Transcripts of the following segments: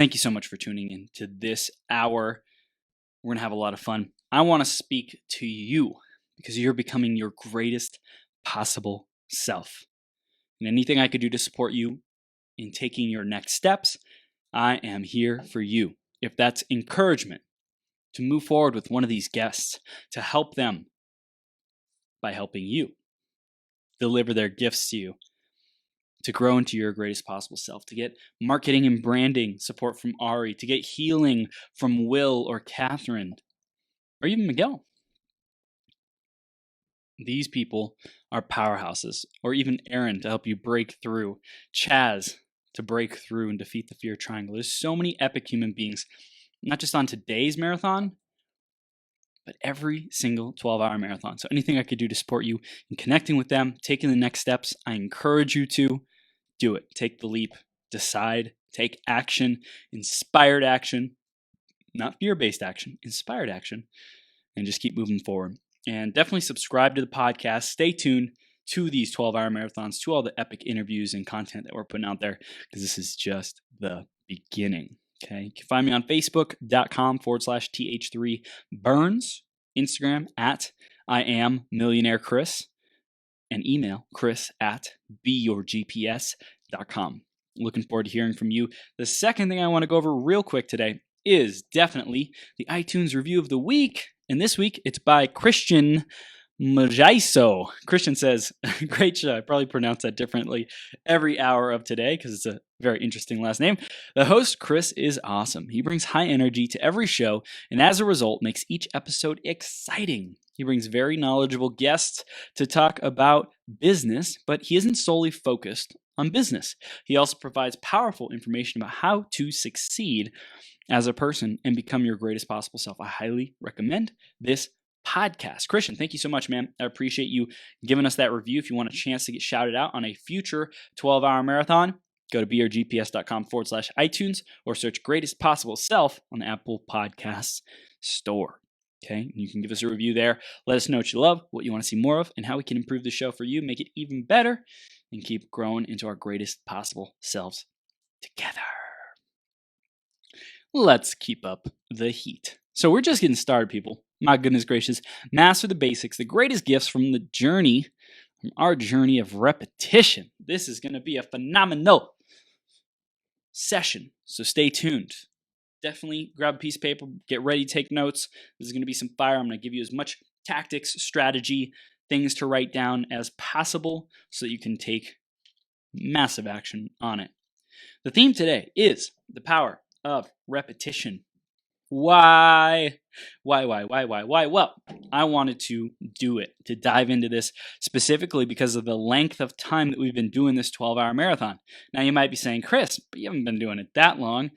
Thank you so much for tuning in to this hour. We're going to have a lot of fun. I want to speak to you because you're becoming your greatest possible self. And anything I could do to support you in taking your next steps, I am here for you. If that's encouragement to move forward with one of these guests, to help them by helping you deliver their gifts to you, to grow into your greatest possible self, to get marketing and branding support from Ari, to get healing from Will or Catherine, or even Miguel. These people are powerhouses, or even Aaron to help you break through, Chaz to break through and defeat the fear triangle. There's so many epic human beings, not just on today's marathon, but every single 12-hour marathon. So anything I could do to support you in connecting with them, taking the next steps, I encourage you to do it. Take the leap, decide, take action, inspired action, not fear-based action, inspired action, and just keep moving forward. And definitely subscribe to the podcast. Stay tuned to these 12-hour marathons, to all the epic interviews and content that we're putting out there, because this is just the beginning. Okay. You can find me on Facebook.com/TH3Burns, Instagram at I am Millionaire Chris, and email chris@beyourgps.com. Looking forward to hearing from you. The second thing I want to go over real quick today is definitely the iTunes review of the week. And this week, it's by Christian Majaiso. Christian says, great show. I probably pronounce that differently every hour of today because it's a very interesting last name. The host, Chris, is awesome. He brings high energy to every show and as a result makes each episode exciting. He brings very knowledgeable guests to talk about business, but he isn't solely focused on business. He also provides powerful information about how to succeed as a person and become your greatest possible self. I highly recommend this podcast. Christian, thank you so much, man. I appreciate you giving us that review. If you want a chance to get shouted out on a future 12-hour marathon, go to beyourgps.com/iTunes or search Greatest Possible Self on the Apple Podcasts store. Okay, you can give us a review there. Let us know what you love, what you want to see more of, and how we can improve the show for you, make it even better, and keep growing into our greatest possible selves together. Let's keep up the heat. So we're just getting started, people. My goodness gracious. Master the basics, the greatest gifts from our journey of repetition. This is going to be a phenomenal session, so stay tuned. Definitely grab a piece of paper, get ready, take notes. This is going to be some fire. I'm going to give you as much tactics, strategy, things to write down as possible so that you can take massive action on it. The theme today is the power of repetition. Why? Well, I wanted to do it, to dive into this specifically because of the length of time that we've been doing this 12-hour marathon. Now, you might be saying, Chris, but you haven't been doing it that long.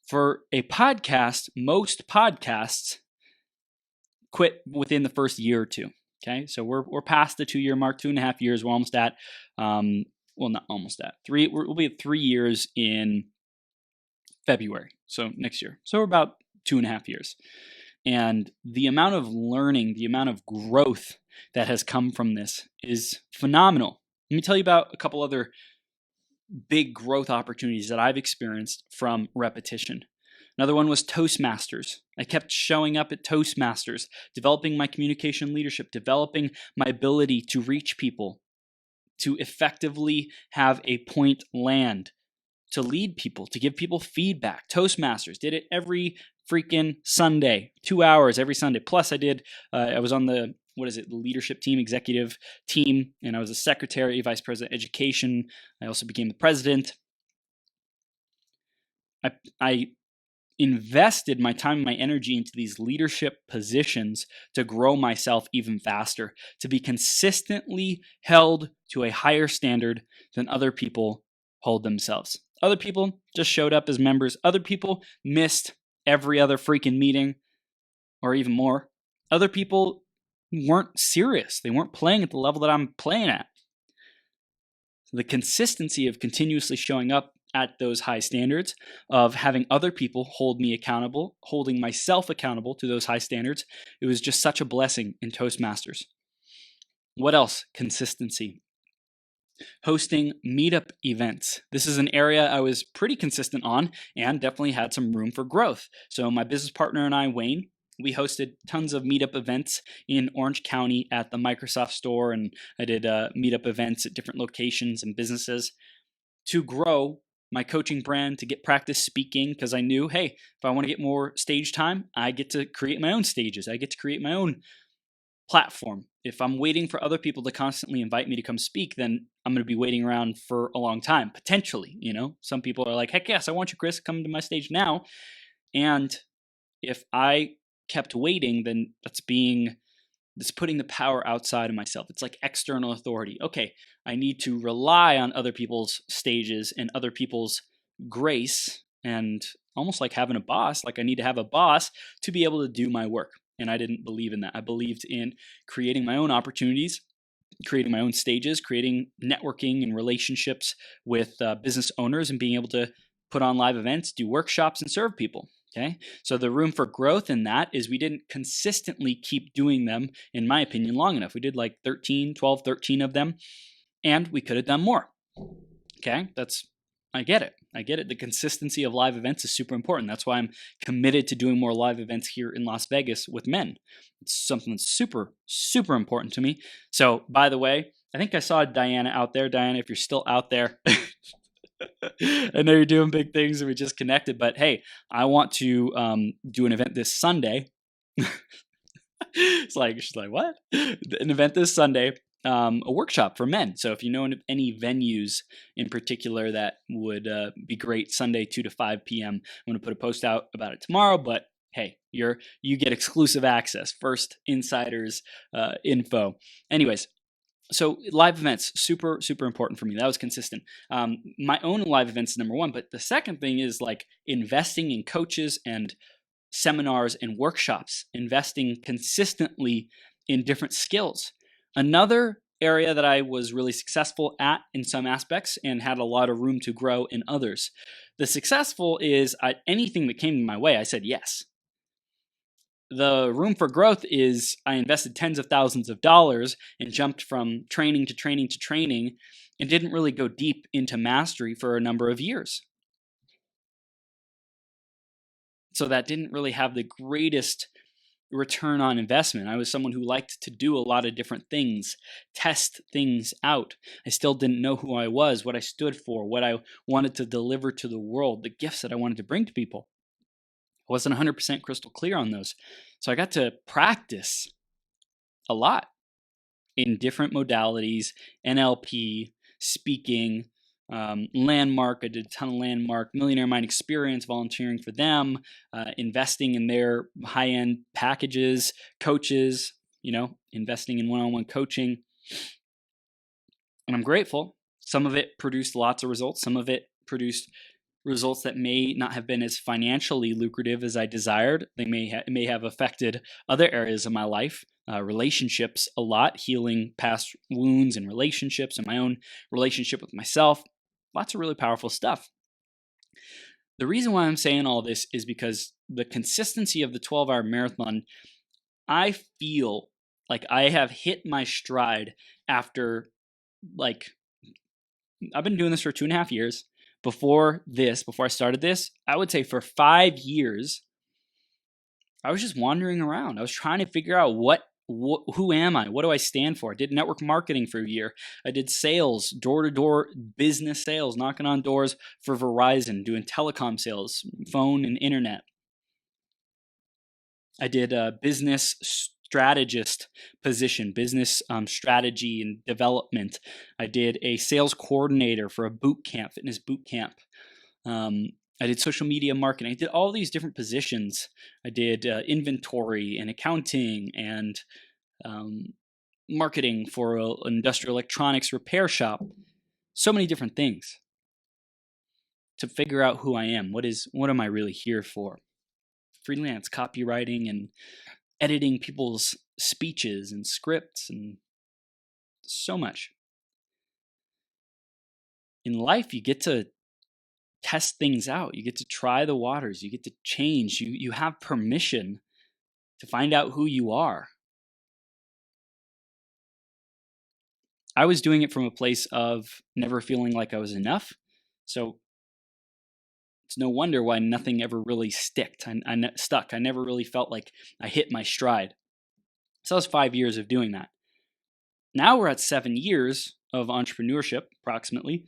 For a podcast, most podcasts quit within the first year or two. Okay, so we're past the 2-year mark, 2.5 years. We're almost at, well, not almost at 3. We'll be at 3 years in February, so next year. So we're about 2.5 years. And the amount of learning, the amount of growth that has come from this is phenomenal. Let me tell you about a couple other big growth opportunities that I've experienced from repetition. Another one was Toastmasters. I kept showing up at Toastmasters, developing my communication leadership, developing my ability to reach people, to effectively have a point land, to lead people, to give people feedback. Toastmasters, did it every freaking Sunday, 2 hours every Sunday. Plus I was on the leadership team, executive team, and I was a secretary, vice president of education. I also became the president. I invested my time and my energy into these leadership positions to grow myself even faster, to be consistently held to a higher standard than other people hold themselves. Other people just showed up as members. Other people missed every other freaking meeting or even more. Other people weren't serious. They weren't playing at the level that I'm playing at. So the consistency of continuously showing up at those high standards, of having other people hold me accountable, holding myself accountable to those high standards, it was just such a blessing in Toastmasters. What else? Consistency. Hosting meetup events. This is an area I was pretty consistent on and definitely had some room for growth. So my business partner and I, Wayne, we hosted tons of meetup events in Orange County at the Microsoft store, and I did meetup events at different locations and businesses to grow my coaching brand, to get practice speaking, because I knew, hey, if I want to get more stage time, I get to create my own stages. I get to create my own platform. If I'm waiting for other people to constantly invite me to come speak, then I'm going to be waiting around for a long time, potentially. Some people are like, heck yes, I want you, Chris, come to my stage now. And if I kept waiting, then that's putting the power outside of myself. It's like external authority. Okay, I need to rely on other people's stages and other people's grace, and almost like having a boss, like I need to have a boss to be able to do my work. And I didn't believe in that. I believed in creating my own opportunities, creating my own stages, creating networking and relationships with business owners, and being able to put on live events, do workshops, and serve people. Okay, so the room for growth in that is we didn't consistently keep doing them, in my opinion, long enough. We did like 12, 13 of them, and we could have done more. Okay, I get it. The consistency of live events is super important. That's why I'm committed to doing more live events here in Las Vegas with men. It's something that's super, super important to me. So, by the way, I think I saw Diana out there. Diana, if you're still out there, I know you're doing big things and we just connected, but hey, I want to do an event this Sunday. She's like, what? An event this Sunday, a workshop for men. So if you know any venues in particular that would be great, Sunday 2 to 5 p.m. I'm going to put a post out about it tomorrow, but hey, you get exclusive access, first insiders info. Anyways, so live events, super, super important for me. That was consistent. My own live events, number one. But the second thing is like investing in coaches and seminars and workshops, investing consistently in different skills. Another area that I was really successful at in some aspects and had a lot of room to grow in others. The successful is anything that came my way, I said yes. The room for growth is I invested tens of thousands of dollars and jumped from training to training to training and didn't really go deep into mastery for a number of years. So that didn't really have the greatest return on investment. I was someone who liked to do a lot of different things, test things out. I still didn't know who I was, what I stood for, what I wanted to deliver to the world, the gifts that I wanted to bring to people. I wasn't 100% crystal clear on those. So I got to practice a lot in different modalities, NLP, speaking, Landmark. I did a ton of Landmark, Millionaire Mind Experience, volunteering for them, investing in their high-end packages, coaches, investing in one-on-one coaching. And I'm grateful. Some of it produced lots of results. Some of it produced results that may not have been as financially lucrative as I desired. They may have affected other areas of my life, relationships a lot, healing past wounds and relationships and my own relationship with myself. Lots of really powerful stuff. The reason why I'm saying all this is because the consistency of the 12-hour marathon, I feel like I have hit my stride after, I've been doing this for 2.5 years. Before I started this, I would say for 5 years, I was just wandering around. I was trying to figure out who am I? What do I stand for? I did network marketing for a year. I did sales, door-to-door business sales, knocking on doors for Verizon, doing telecom sales, phone and internet. I did a business strategist position, business strategy and development. I did a sales coordinator for a fitness boot camp. I did social media marketing. I did all these different positions. I did inventory and accounting and marketing for an industrial electronics repair shop. So many different things to figure out who I am. What am I really here for? Freelance copywriting and editing people's speeches and scripts and so much. In life, you get to test things out. You get to try the waters. You get to change. You have permission to find out who you are. I was doing it from a place of never feeling like I was enough. So it's no wonder why nothing ever really stuck. I never really felt like I hit my stride. So that was 5 years of doing that. Now we're at 7 years of entrepreneurship, approximately,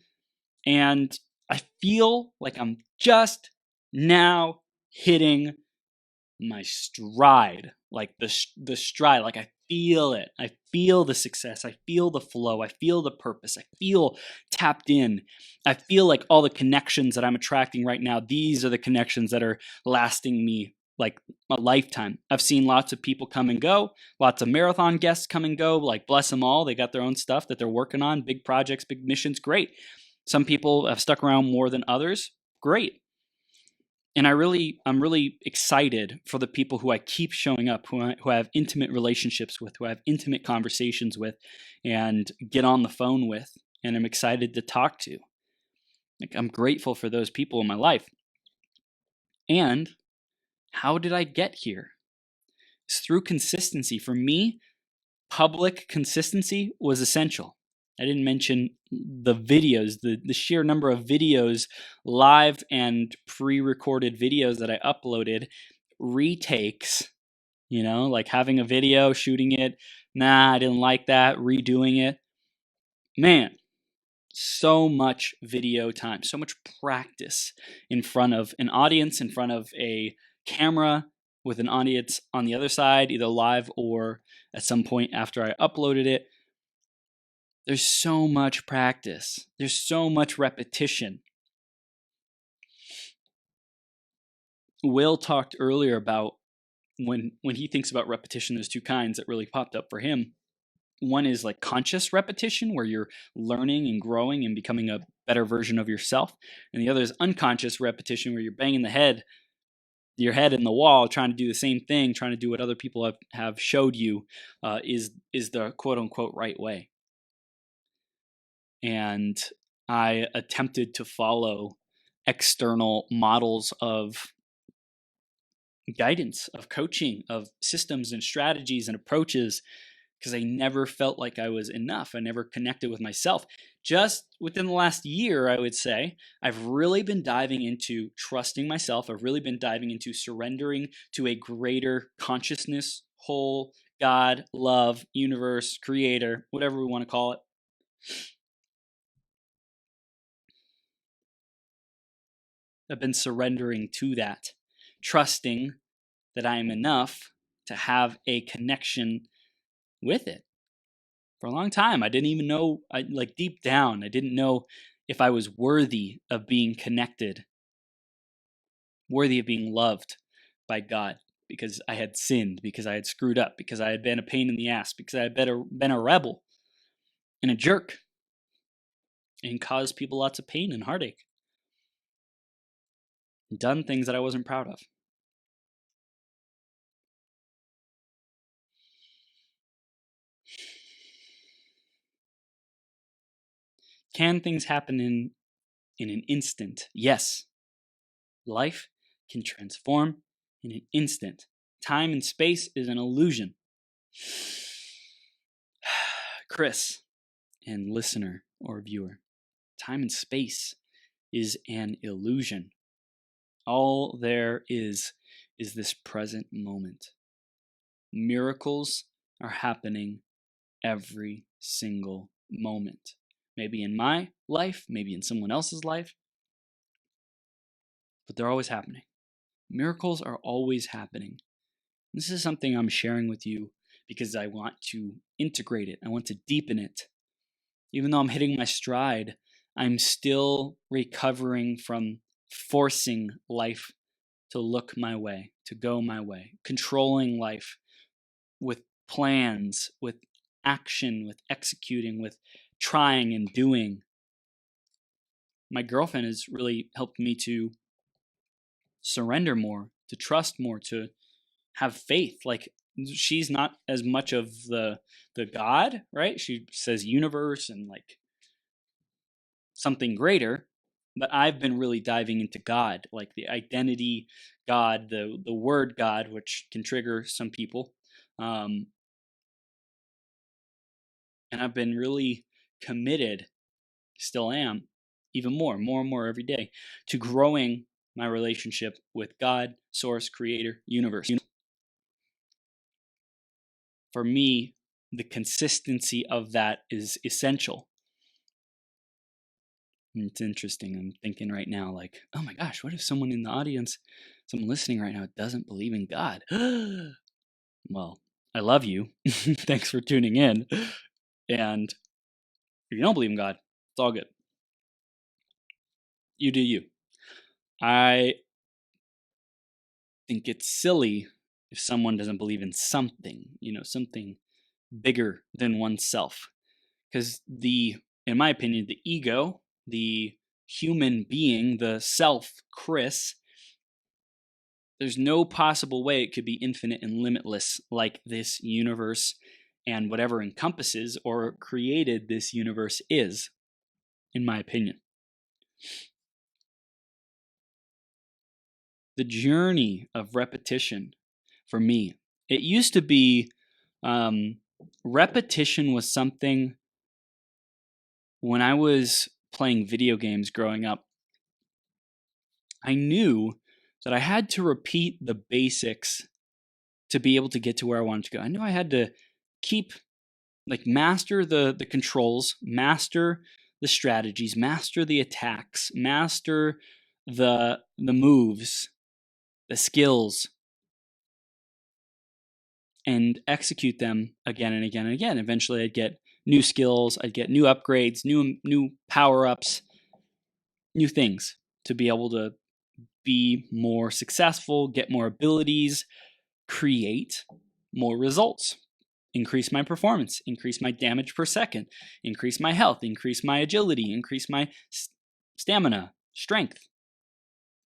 and I feel like I'm just now hitting my stride, like the stride. Like I feel it. I feel the success. I feel the flow. I feel the purpose. I feel tapped in. I feel like all the connections that I'm attracting right now, these are the connections that are lasting me like a lifetime. I've seen lots of people come and go, lots of marathon guests come and go, like bless them all. They got their own stuff that they're working on, big projects, big missions, great. Some people have stuck around more than others, great. And I'm really excited for the people who I keep showing up, who I have intimate relationships with, who I have intimate conversations with, and get on the phone with, and I'm excited to talk to. Like, I'm grateful for those people in my life. And how did I get here? It's through consistency. For me, public consistency was essential. I didn't mention the videos, the sheer number of videos, live and pre-recorded videos that I uploaded, retakes, like having a video, shooting it, nah, I didn't like that, redoing it. Man, so much video time, so much practice in front of an audience, in front of a camera, with an audience on the other side, either live or at some point after I uploaded it. There's so much practice. There's so much repetition. Will talked earlier about when he thinks about repetition, there's two kinds that really popped up for him. One is like conscious repetition, where you're learning and growing and becoming a better version of yourself. And the other is unconscious repetition, where you're banging your head in the wall, trying to do the same thing, trying to do what other people have showed you is the quote unquote right way. And I attempted to follow external models of guidance, of coaching, of systems and strategies and approaches, because I never felt like I was enough. I never connected with myself. Just within the last year, I would say, I've really been diving into trusting myself. I've really been diving into surrendering to a greater consciousness, whole, God, love, universe, creator, whatever we want to call it. I've been surrendering to that, trusting that I am enough to have a connection with it. For a long time, I didn't even know, deep down, I didn't know if I was worthy of being connected, worthy of being loved by God, because I had sinned, because I had screwed up, because I had been a pain in the ass, because I had been a rebel and a jerk and caused people lots of pain and heartache. Done things that I wasn't proud of. Can things happen in an instant? Yes. Life can transform in an instant. Time and space is an illusion. Chris, and listener or viewer, time and space is an illusion. All there is this present moment. Miracles are happening every single moment. Maybe in my life, maybe in someone else's life, but they're always happening. Miracles are always happening. This is something I'm sharing with you because I want to integrate it. I want to deepen it. Even though I'm hitting my stride, I'm still recovering from forcing life to look my way, to go my way, controlling life with plans, with action, with executing, with trying and doing. My girlfriend has really helped me to surrender more, to trust more, to have faith. Like, she's not as much of the God, right? She says universe and like something greater, but I've been really diving into God, like the identity God, the word God, which can trigger some people. And I've been really committed, still am, even more and more every day, to growing my relationship with God, source, creator, universe. For me, the consistency of that is essential. And it's interesting. I'm thinking right now, like, oh my gosh, what if someone in the audience, someone listening right now, doesn't believe in God? Well, I love you. Thanks for tuning in. And if you don't believe in God, it's all good. You do you. I think it's silly if someone doesn't believe in something, something bigger than oneself. Because in my opinion, the ego, the human being, the self, Chris, there's no possible way it could be infinite and limitless like this universe and whatever encompasses or created this universe is, in my opinion. The journey of repetition for me, it used to be repetition was something when I was playing video games growing up. I knew that I had to repeat the basics to be able to get to where I wanted to go. I knew I had to master the controls, master the strategies, master the attacks, master the moves, the skills, and execute them again and again and again. Eventually I'd get new skills, I'd get new upgrades, new power-ups, new things to be able to be more successful, get more abilities, create more results, increase my performance, increase my damage per second, increase my health, increase my agility, increase my stamina, strength,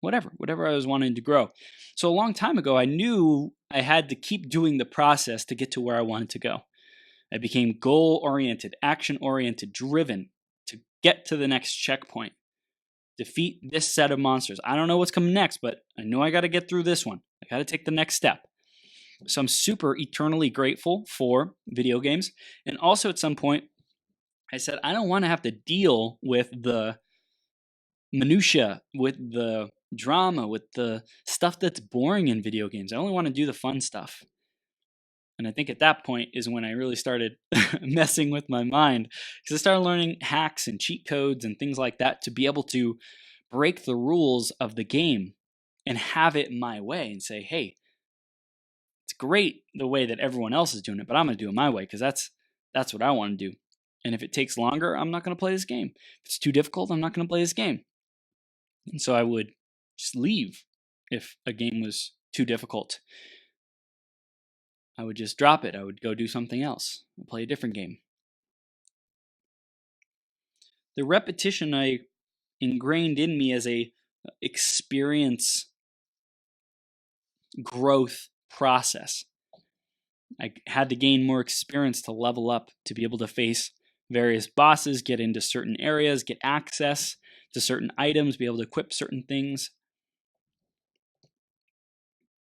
whatever I was wanting to grow. So a long time ago, I knew I had to keep doing the process to get to where I wanted to go. I became goal-oriented, action-oriented, driven to get to the next checkpoint, defeat this set of monsters. I don't know what's coming next, but I know I got to get through this one. I got to take the next step. So I'm super eternally grateful for video games. And also at some point, I said, I don't want to have to deal with the minutia, with the drama, with the stuff that's boring in video games. I only want to do the fun stuff. And I think at that point is when I really started messing with my mind, because I started learning hacks and cheat codes and things like that to be able to break the rules of the game and have it my way and say, hey, it's great the way that everyone else is doing it, but I'm going to do it my way because that's what I want to do. And if it takes longer, I'm not going to play this game. If it's too difficult, I'm not going to play this game. And so I would just leave if a game was too difficult. I would just drop it. I would go do something else. I'd play a different game. The repetition I ingrained in me as a experience growth process. I had to gain more experience to level up, to be able to face various bosses, get into certain areas, get access to certain items, be able to equip certain things.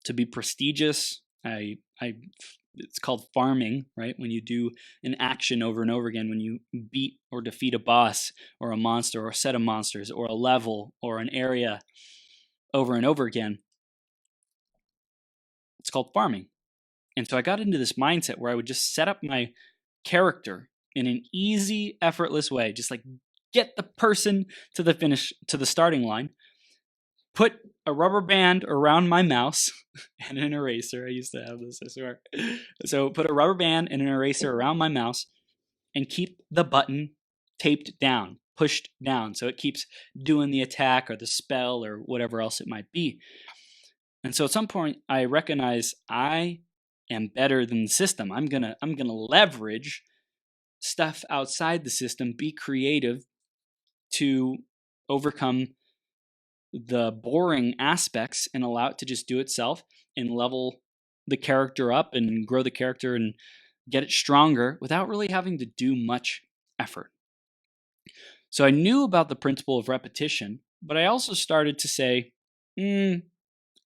To be prestigious, it's called farming, right? When you do an action over and over again, when you beat or defeat a boss or a monster or a set of monsters or a level or an area over and over again, it's called farming. And so I got into this mindset where I would just set up my character in an easy, effortless way, just like get the person to the finish, to the starting line, put a rubber band around my mouse and an eraser. I used to have this, I swear. So put a rubber band and an eraser around my mouse and keep the button taped down, pushed down, so it keeps doing the attack or the spell or whatever else it might be. And so at some point I recognize I am better than the system. I'm gonna leverage stuff outside the system, be creative to overcome the boring aspects and allow it to just do itself and level the character up and grow the character and get it stronger without really having to do much effort. So I knew about the principle of repetition, but I also started to say, I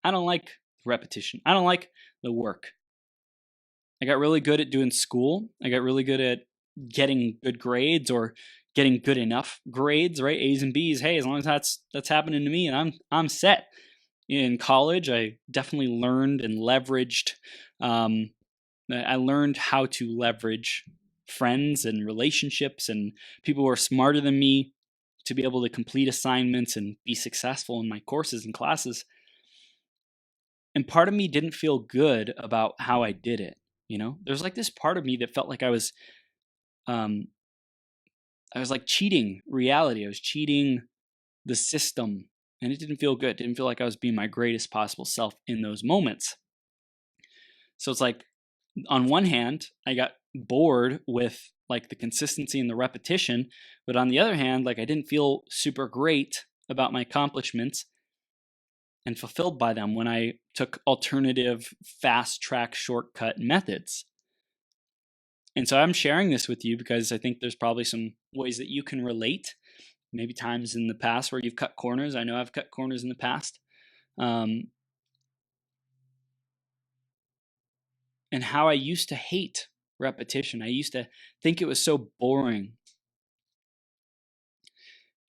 don't like repetition. I don't like the work. I got really good at doing school. I got really good at getting good grades or getting good enough grades, right? A's and B's. Hey, as long as that's happening to me, and I'm set. In college, I definitely learned and leveraged. I learned how to leverage friends and relationships and people who are smarter than me to be able to complete assignments and be successful in my courses and classes. And part of me didn't feel good about how I did it. There's like this part of me that felt like um, I was like cheating reality. I was cheating the system, and it didn't feel good. It didn't feel like I was being my greatest possible self in those moments. So it's like, on one hand, I got bored with like the consistency and the repetition, but on the other hand, like I didn't feel super great about my accomplishments and fulfilled by them when I took alternative fast track shortcut methods. And so I'm sharing this with you because I think there's probably some ways that you can relate. Maybe times in the past where you've cut corners. I know I've cut corners in the past. And how I used to hate repetition. I used to think it was so boring.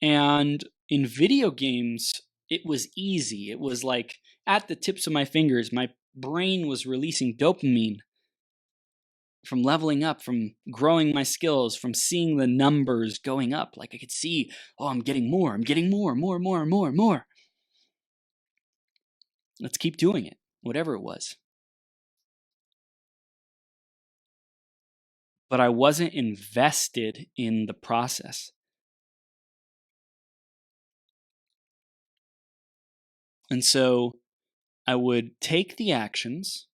And in video games, it was easy. It was like at the tips of my fingers. My brain was releasing dopamine from leveling up, from growing my skills, from seeing the numbers going up. Like I could see, oh, I'm getting more, more. Let's keep doing it, whatever it was. But I wasn't invested in the process. And so I would take the actions,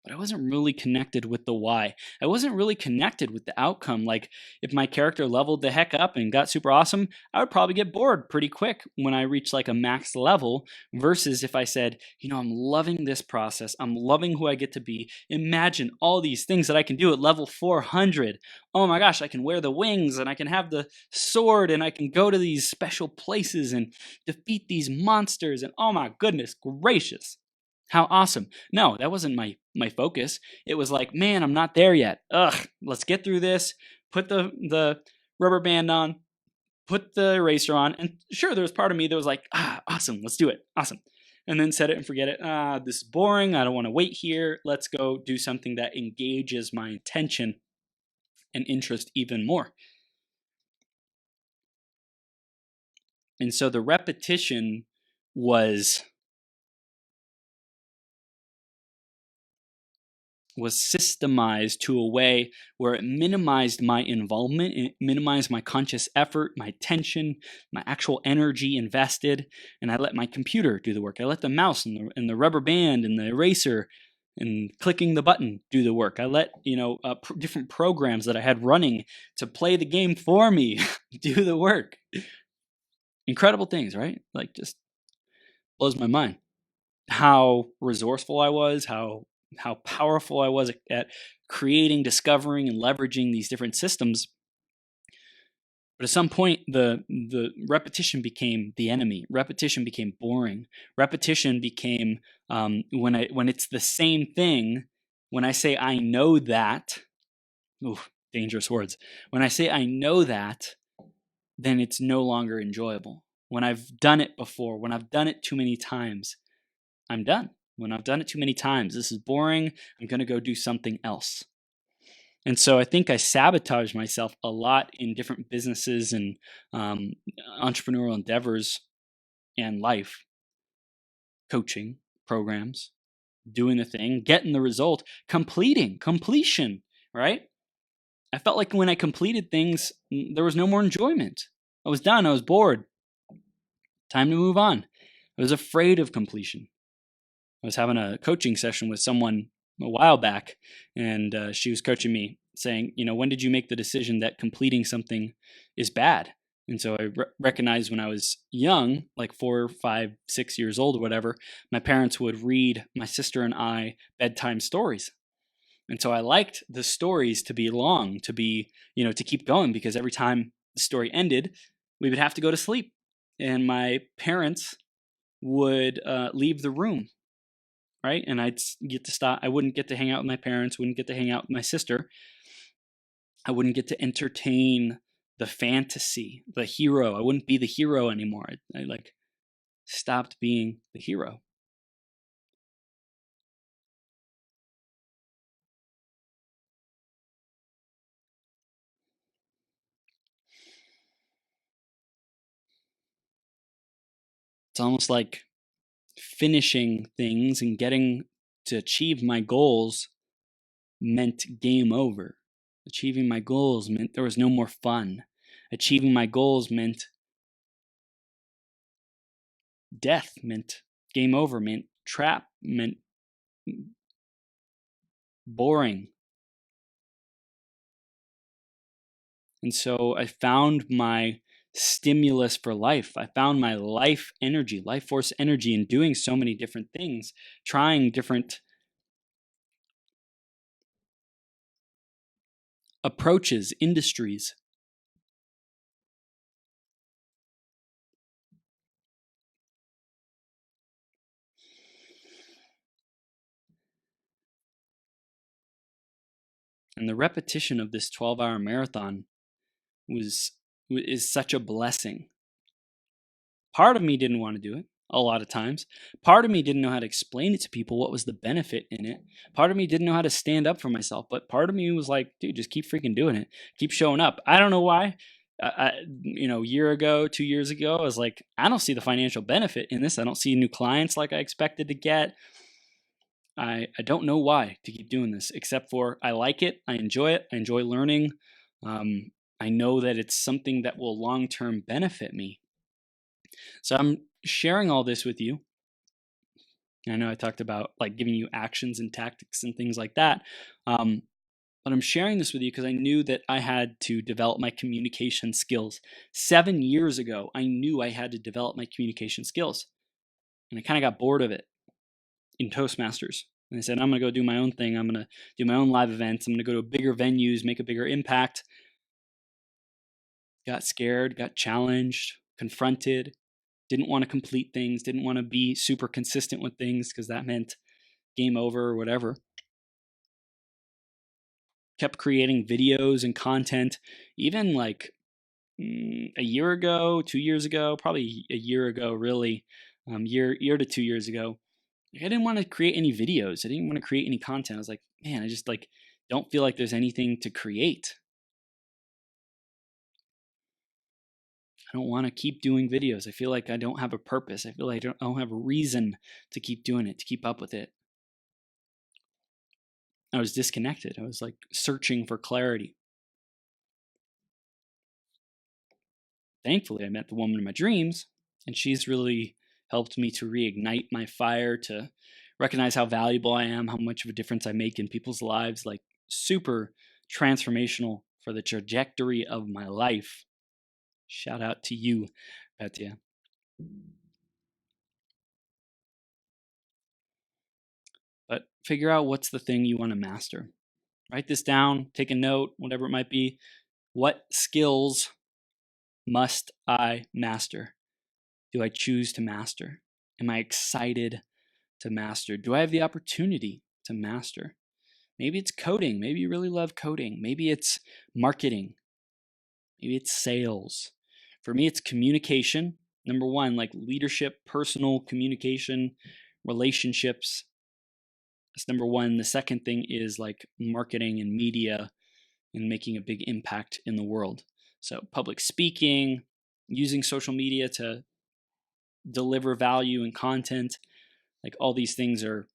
but I wasn't really connected with the why. I wasn't really connected with the outcome. Like if my character leveled the heck up and got super awesome, I would probably get bored pretty quick when I reached like a max level versus if I said, I'm loving this process. I'm loving who I get to be. Imagine all these things that I can do at level 400. Oh my gosh, I can wear the wings and I can have the sword and I can go to these special places and defeat these monsters. And oh my goodness gracious. How awesome. No, that wasn't my focus. It was like, man, I'm not there yet. Ugh, let's get through this. Put the rubber band on, put the eraser on. And sure, there was part of me that was like, awesome, let's do it. Awesome. And then set it and forget it. This is boring. I don't want to wait here. Let's go do something that engages my attention and interest even more. And so the repetition was systemized to a way where it minimized my involvement, it minimized my conscious effort, my attention, my actual energy invested, and I let my computer do the work. I let the mouse and the rubber band and the eraser and clicking the button do the work. I let different programs that I had running to play the game for me do the work. Incredible things, right? Like just blows my mind how resourceful I was, how powerful I was at creating, discovering, and leveraging these different systems. But at some point, the repetition became the enemy. Repetition became boring. Repetition became when it's the same thing. When I say I know that, dangerous words. When I say I know that, then it's no longer enjoyable. When I've done it before, when I've done it too many times, I'm done. When I've done it too many times, this is boring. I'm going to go do something else. And so I think I sabotaged myself a lot in different businesses and entrepreneurial endeavors and life, coaching programs, doing the thing, getting the result, completion, right? I felt like when I completed things, there was no more enjoyment. I was done. I was bored. Time to move on. I was afraid of completion. I was having a coaching session with someone a while back, and she was coaching me saying, when did you make the decision that completing something is bad? And so I recognized when I was young, like 4, 5, 6 years old or whatever, my parents would read my sister and I bedtime stories. And so I liked the stories to be long, to be, to keep going, because every time the story ended, we would have to go to sleep. And my parents would leave the room. Right. And I'd get to stop. I wouldn't get to hang out with my parents, wouldn't get to hang out with my sister. I wouldn't get to entertain the fantasy, the hero. I wouldn't be the hero anymore. I like stopped being the hero. It's almost like finishing things and getting to achieve my goals meant game over. Achieving my goals meant there was no more fun. Achieving my goals meant death, meant game over, meant trap, meant boring. And so I found my stimulus for life. I found my life energy, life force energy in doing so many different things, trying different approaches, industries. And the repetition of this 12-hour marathon is such a blessing. Part of me didn't want to do it a lot of times. Part of me didn't know how to explain it to people, what was the benefit in it. Part of me didn't know how to stand up for myself, but part of me was like, dude, just keep freaking doing it. Keep showing up. I don't know why. A year ago, 2 years ago, I was like, I don't see the financial benefit in this. I don't see new clients like I expected to get. I don't know why to keep doing this, except for I like it. I enjoy it. I enjoy learning. I know that it's something that will long-term benefit me. So I'm sharing all this with you. I know I talked about like giving you actions and tactics and things like that. But I'm sharing this with you because I knew that I had to develop my communication skills. 7 years ago, I knew I had to develop my communication skills. And I kind of got bored of it in Toastmasters. And I said, I'm going to go do my own thing. I'm going to do my own live events. I'm going to go to bigger venues, make a bigger impact. Got scared, got challenged, confronted, didn't want to complete things, didn't want to be super consistent with things because that meant game over or whatever. Kept creating videos and content, even like a year ago, 2 years ago, probably a year ago, really, year to 2 years ago. I didn't want to create any videos. I didn't want to create any content. I was like, man, I just like don't feel like there's anything to create. I don't want to keep doing videos. I feel like I don't have a purpose. I feel like I don't have a reason to keep doing it, to keep up with it. I was disconnected. I was like searching for clarity. Thankfully, I met the woman of my dreams, and she's really helped me to reignite my fire, to recognize how valuable I am, how much of a difference I make in people's lives, like super transformational for the trajectory of my life. Shout out to you, Petya. But figure out what's the thing you want to master. Write this down, take a note, whatever it might be. What skills must I master? Do I choose to master? Am I excited to master? Do I have the opportunity to master? Maybe it's coding. Maybe you really love coding. Maybe it's marketing. Maybe it's sales. For me, it's communication. Number one, like leadership, personal communication, relationships. That's number one. The second thing is like marketing and media and making a big impact in the world. So, public speaking, using social media to deliver value and content, like all these things are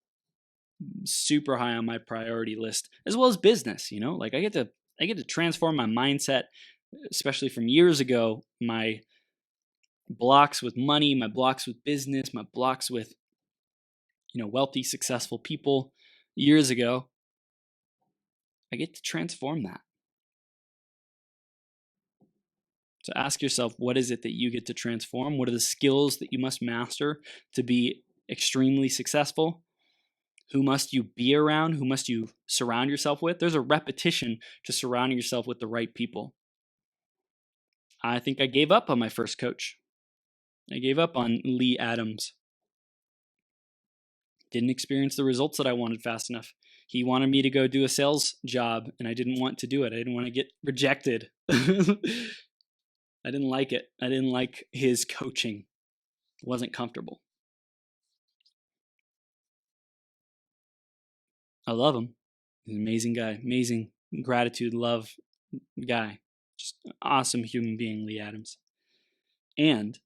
super high on my priority list, as well as business. Like I get to transform my mindset, especially from years ago. My blocks with money, my blocks with business, my blocks with wealthy, successful people years ago. I get to transform that. So ask yourself, what is it that you get to transform? What are the skills that you must master to be extremely successful? Who must you be around? Who must you surround yourself with? There's a repetition to surrounding yourself with the right people. I think I gave up on my first coach. I gave up on Lee Adams. didn't experience the results that I wanted fast enough. He wanted me to go do a sales job, and I didn't want to do it. I didn't want to get rejected. I didn't like it. I didn't like his coaching. It wasn't comfortable. I love him. He's an amazing guy. Amazing gratitude, love guy. Just an awesome human being, Lee Adams. And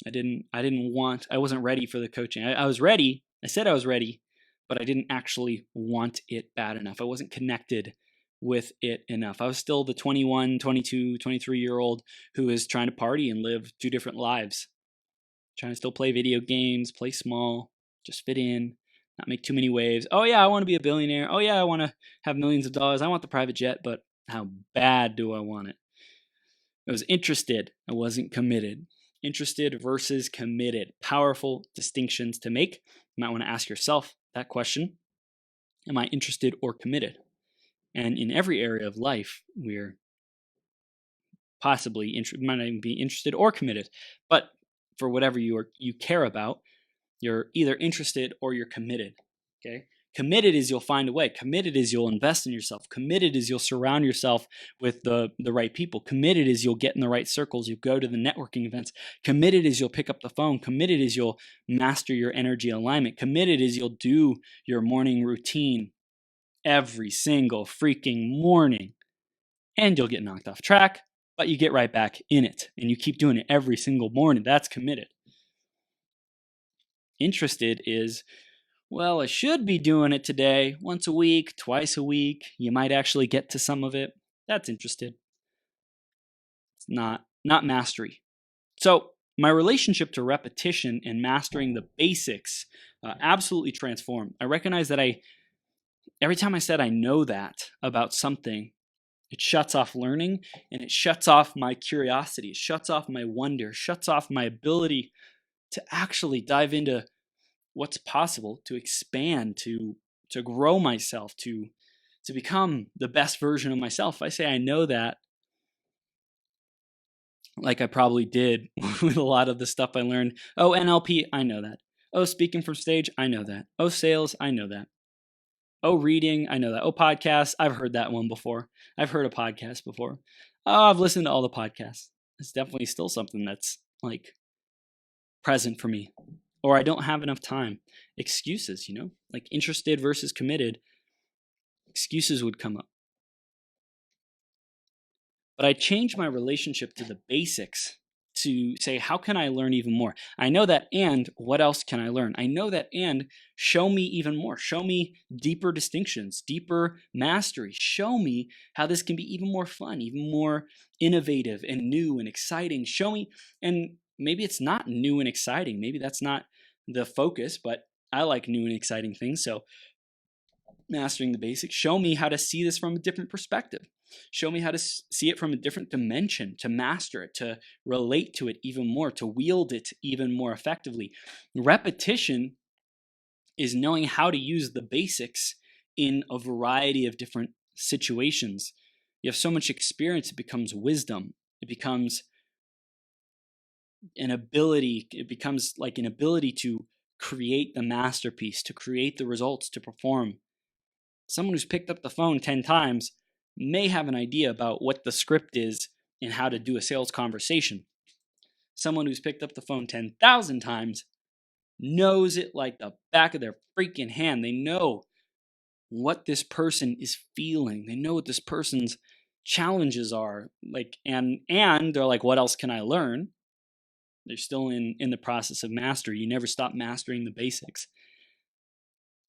I wasn't ready for the coaching. I was ready. I said I was ready, but I didn't actually want it bad enough. I wasn't connected with it enough. I was still the 21, 22, 23-year-old who is trying to party and live 2 different lives. Trying to still play video games, play small, just fit in, not make too many waves. Oh yeah, I want to be a billionaire. Oh yeah, I want to have millions of dollars. I want the private jet, but how bad do I want it? I was interested. I wasn't committed. Interested versus committed. Powerful distinctions to make. You might want to ask yourself that question. Am I interested or committed? And in every area of life, we're possibly might not even be interested or committed. But for whatever you care about, you're either interested or you're committed. Okay? Committed is you'll find a way. Committed is you'll invest in yourself. Committed is you'll surround yourself with the right people. Committed is you'll get in the right circles. You go to the networking events. Committed is you'll pick up the phone. Committed is you'll master your energy alignment. Committed is you'll do your morning routine every single freaking morning. And you'll get knocked off track, but you get right back in it. And you keep doing it every single morning. That's committed. Interested is, well, I should be doing it today, once a week, twice a week. You might actually get to some of it. That's interested. It's not mastery. So my relationship to repetition and mastering the basics absolutely transformed. I recognize that every time I said I know that about something, it shuts off learning and it shuts off my curiosity. It shuts off my wonder, shuts off my ability to actually dive into what's possible, to expand, to grow myself, to become the best version of myself. If I say I know that, like I probably did with a lot of the stuff I learned. Oh, NLP, I know that. Oh, speaking from stage, I know that. Oh, sales, I know that. Oh, reading, I know that. Oh, podcasts, I've heard that one before. I've heard a podcast before. Oh, I've listened to all the podcasts. It's definitely still something that's like present for me. Or I don't have enough time. Excuses, like interested versus committed. Excuses would come up. But I changed my relationship to the basics to say, how can I learn even more? I know that, and what else can I learn? I know that, and show me even more. Show me deeper distinctions, deeper mastery. Show me how this can be even more fun, even more innovative and new and exciting. Show me, and maybe it's not new and exciting. Maybe that's not the focus, but I like new and exciting things. So mastering the basics, show me how to see this from a different perspective. Show me how to see it from a different dimension, to master it, to relate to it even more, to wield it even more effectively. Repetition is knowing how to use the basics in a variety of different situations. You have so much experience, it becomes wisdom. It becomes an ability. It becomes like an ability to create the masterpiece, to create the results, to perform. Someone who's picked up the phone 10 times may have an idea about what the script is and how to do a sales conversation. Someone who's picked up the phone 10,000 times knows it like the back of their freaking hand. They know what this person is feeling. They know what this person's challenges are. And they're like, what else can I learn? They're still in the process of mastery. You never stop mastering the basics.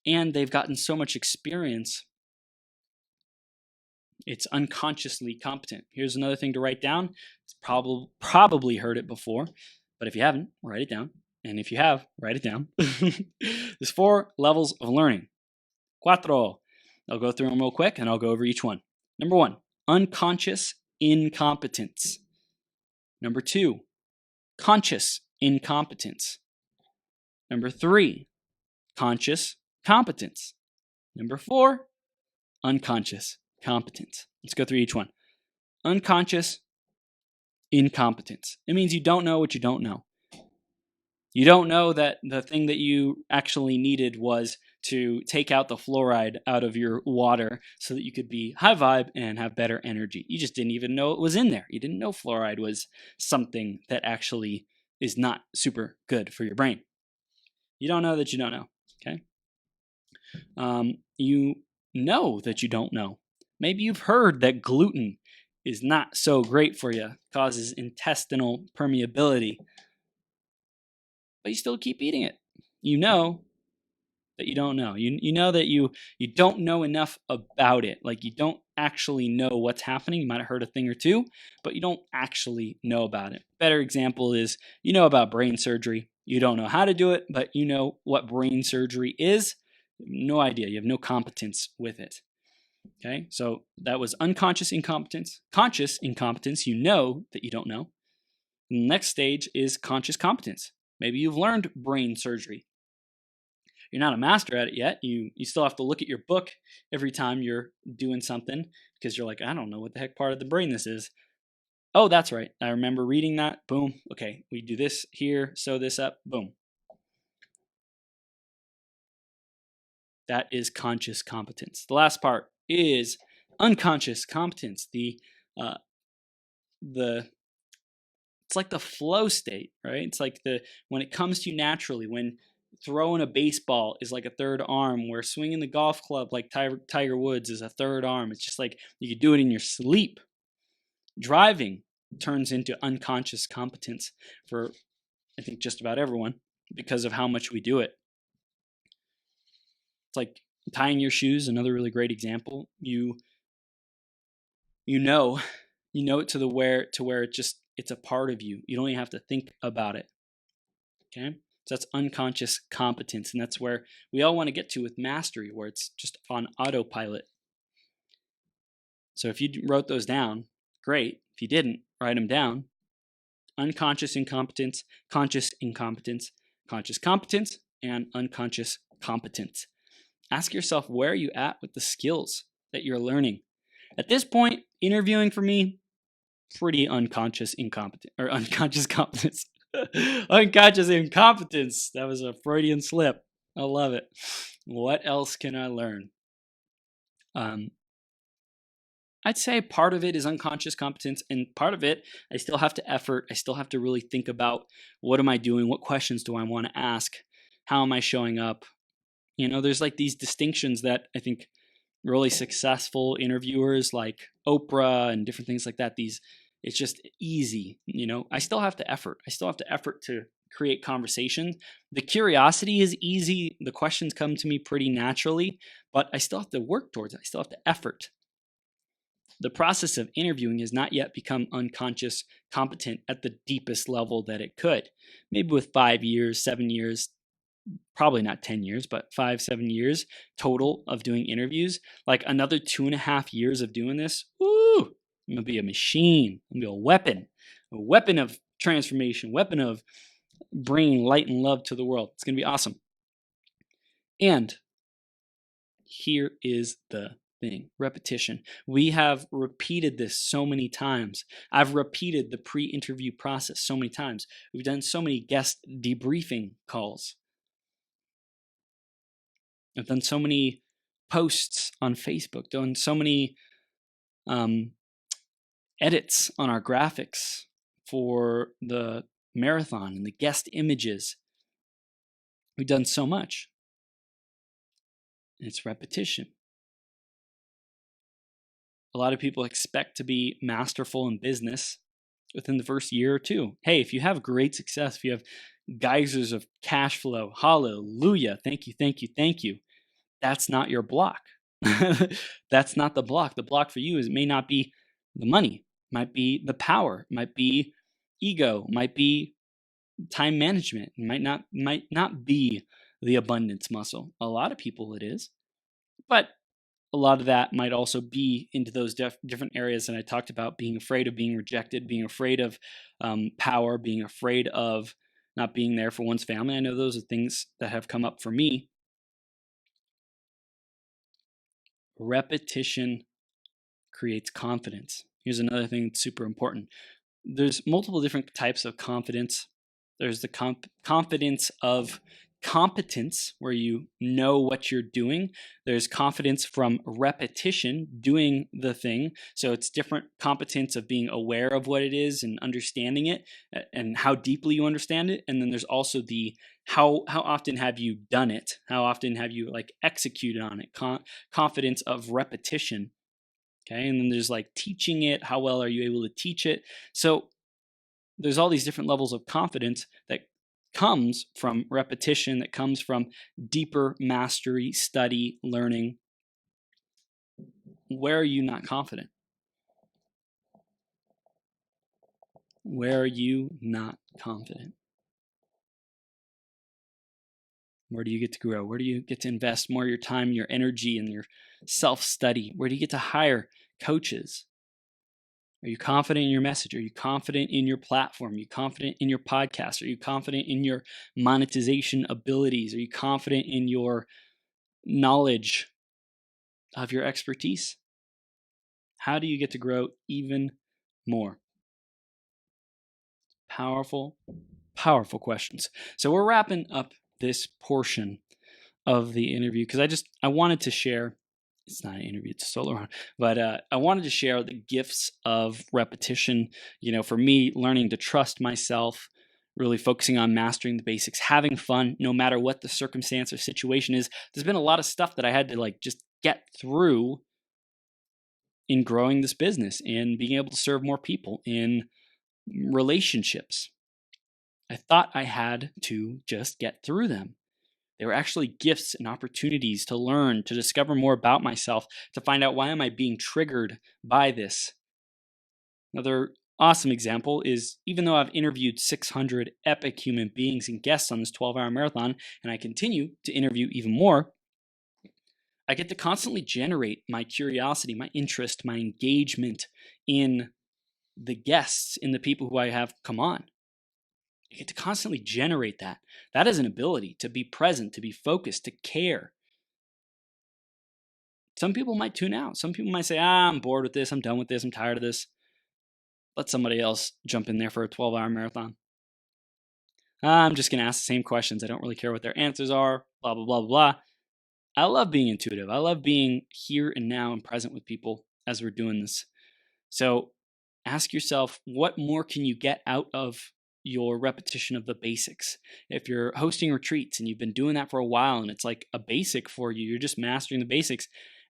And they've gotten so much experience, it's unconsciously competent. Here's another thing to write down. It's probably heard it before, but if you haven't, write it down. And if you have, write it down. There's 4 levels of learning. 4. I'll go through them real quick and I'll go over each one. Number 1, unconscious incompetence. Number 2, conscious incompetence. Number 3, conscious competence. Number 4, unconscious competence. Let's go through each one. Unconscious incompetence. It means you don't know what you don't know. You don't know that the thing that you actually needed was to take out the fluoride out of your water so that you could be high vibe and have better energy. You just didn't even know it was in there. You didn't know fluoride was something that actually is not super good for your brain. You don't know that you don't know. Okay. You know that you don't know. Maybe you've heard that gluten is not so great for you, causes intestinal permeability, but you still keep eating it. You know that you don't know. You know that you don't know enough about it. Like you don't actually know what's happening. You might have heard a thing or two, but you don't actually know about it. Better example is you know about brain surgery. You don't know how to do it, but you know what brain surgery is. No idea. You have no competence with it. Okay, so that was unconscious incompetence. Conscious incompetence, you know that you don't know. The next stage is conscious competence. Maybe you've learned brain surgery. You're not a master at it yet. You still have to look at your book every time you're doing something because you're like, I don't know what the heck part of the brain this is. Oh, that's right. I remember reading that. Boom. Okay, we do this here, sew this up. Boom. That is conscious competence. The last part is unconscious competence. Uh, the it's like the flow state, right? It's like when it comes to you naturally, when throwing a baseball is like a third arm, where swinging the golf club like Tiger Woods is a third arm. It's just like you could do it in your sleep. Driving turns into unconscious competence for, I think, just about everyone because of how much we do it. It's like tying your shoes, another really great example. You know it to where it's a part of you. You don't even have to think about it. Okay? So that's unconscious competence, and that's where we all want to get to with mastery, where it's just on autopilot. So if you wrote those down, great. If you didn't, write them down. Unconscious incompetence, conscious incompetence, conscious competence, and unconscious competence. Ask yourself, where are you at with the skills that you're learning? At this point, interviewing for me, pretty unconscious incompetence or unconscious competence. Unconscious incompetence. That was a Freudian slip. I love it. What else can I learn? I'd say part of it is unconscious competence, and part of it, I still have to effort. I still have to really think about what am I doing? What questions do I want to ask? How am I showing up? There's like these distinctions that I think really successful interviewers like Oprah and different things like that, it's just easy. I still have to effort. I still have to effort to create conversation. The curiosity is easy. The questions come to me pretty naturally, but I still have to work towards it. I still have to effort. The process of interviewing has not yet become unconscious competent at the deepest level that it could. Maybe with 5 years, 7 years, probably not 10 years, but 5, 7 years total of doing interviews, like another 2.5 years of doing this, woo, I'm gonna be a machine. I'm gonna be a weapon of transformation, weapon of bringing light and love to the world. It's gonna be awesome. And here is the thing: repetition. We have repeated this so many times. I've repeated the pre-interview process so many times. We've done so many guest debriefing calls. I've done so many posts on Facebook, done so many edits on our graphics for the marathon and the guest images. We've done so much. And it's repetition. A lot of people expect to be masterful in business within the first year or two. Hey, if you have great success, if you have geysers of cash flow, hallelujah, thank you, thank you, thank you. That's not your block. That's not the block. The block for you is, it may not be the money, might be the power, might be ego, might be time management, might not be the abundance muscle. A lot of people it is, but a lot of that might also be into those different areas that I talked about: being afraid of being rejected, being afraid of power, being afraid of not being there for one's family. I know those are things that have come up for me. Repetition creates confidence. Here's another thing that's super important. There's multiple different types of confidence. There's the confidence of competence, where you know what you're doing. There's confidence from repetition, doing the thing. So it's different competence of being aware of what it is and understanding it and how deeply you understand it. And then there's also the how often have you done it? How often have you like executed on it? Confidence of repetition. Okay. And then there's like teaching it. How well are you able to teach it? So there's all these different levels of confidence that comes from repetition, that comes from deeper mastery, study, learning. Where are you not confident? Where are you not confident? Where do you get to grow? Where do you get to invest more of your time, your energy, and your self-study? Where do you get to hire coaches? Are you confident in your message? Are you confident in your platform? Are you confident in your podcast? Are you confident in your monetization abilities? Are you confident in your knowledge of your expertise? How do you get to grow even more? Powerful, powerful questions. So we're wrapping up this portion of the interview because I wanted to share. It's not an interview, it's a solo round, but I wanted to share the gifts of repetition. For me, learning to trust myself, really focusing on mastering the basics, having fun, no matter what the circumstance or situation is. There's been a lot of stuff that I had to just get through in growing this business and being able to serve more people in relationships. I thought I had to just get through them. They were actually gifts and opportunities to learn, to discover more about myself, to find out why am I being triggered by this. Another awesome example is even though I've interviewed 600 epic human beings and guests on this 12-hour marathon, and I continue to interview even more, I get to constantly generate my curiosity, my interest, my engagement in the guests, in the people who I have come on. I get to constantly generate that. That is an ability to be present, to be focused, to care. Some people might tune out. Some people might say, I'm bored with this. I'm done with this. I'm tired of this. Let somebody else jump in there for a 12-hour marathon. I'm just going to ask the same questions. I don't really care what their answers are, blah, blah, blah, blah. I love being intuitive. I love being here and now and present with people as we're doing this. So ask yourself, what more can you get out of your repetition of the basics? If you're hosting retreats and you've been doing that for a while and it's like a basic for you, you're just mastering the basics,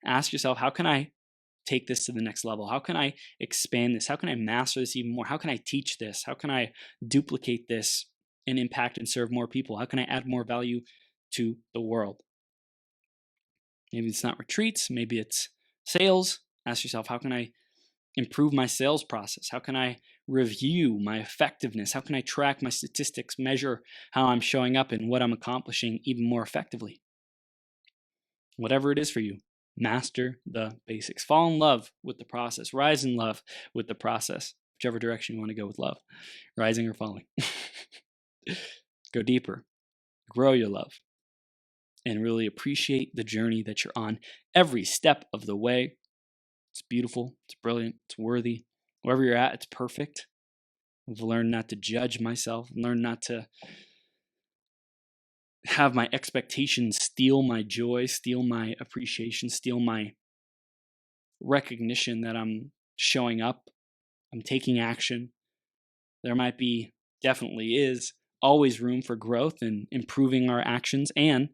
ask yourself, how can I take this to the next level? How can I expand this? How can I master this even more? How can I teach this? How can I duplicate this and impact and serve more people? How can I add more value to the world? Maybe it's not retreats, maybe it's sales. Ask yourself, how can I improve my sales process? How can I review my effectiveness? How can I track my statistics, measure how I'm showing up and what I'm accomplishing even more effectively? Whatever it is for you, master the basics. Fall in love with the process. Rise in love with the process, whichever direction you want to go with love, rising or falling. Go deeper, grow your love, and really appreciate the journey that you're on every step of the way. It's beautiful, it's brilliant, it's worthy. Wherever you're at, it's perfect. I've learned not to judge myself, learned not to have my expectations steal my joy, steal my appreciation, steal my recognition that I'm showing up, I'm taking action. There might be, definitely is, always room for growth and improving our actions. And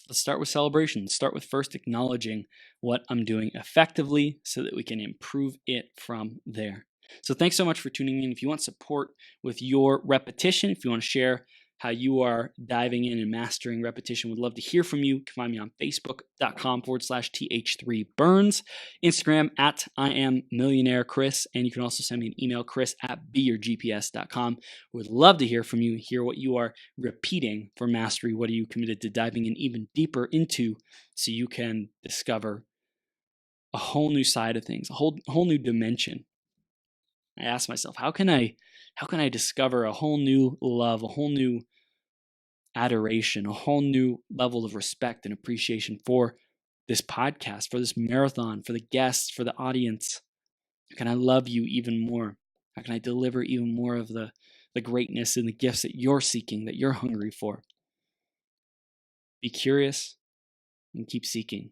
let's start with celebration. Start with first acknowledging what I'm doing effectively so that we can improve it from there. So thanks so much for tuning in. If you want support with your repetition, if you want to share how you are diving in and mastering repetition, would love to hear from you. You can find me on facebook.com/th3burns, Instagram at I am millionaire Chris, and you can also send me an email, chris@beyourgps.com. Would love to hear from you, hear what you are repeating for mastery. What are you committed to diving in even deeper into so you can discover a whole new side of things, a whole new dimension. I ask myself, how can I discover a whole new love, a whole new adoration, a whole new level of respect and appreciation for this podcast, for this marathon, for the guests, for the audience? How can I love you even more? How can I deliver even more of the the greatness and the gifts that you're seeking, that you're hungry for. Be curious and keep seeking.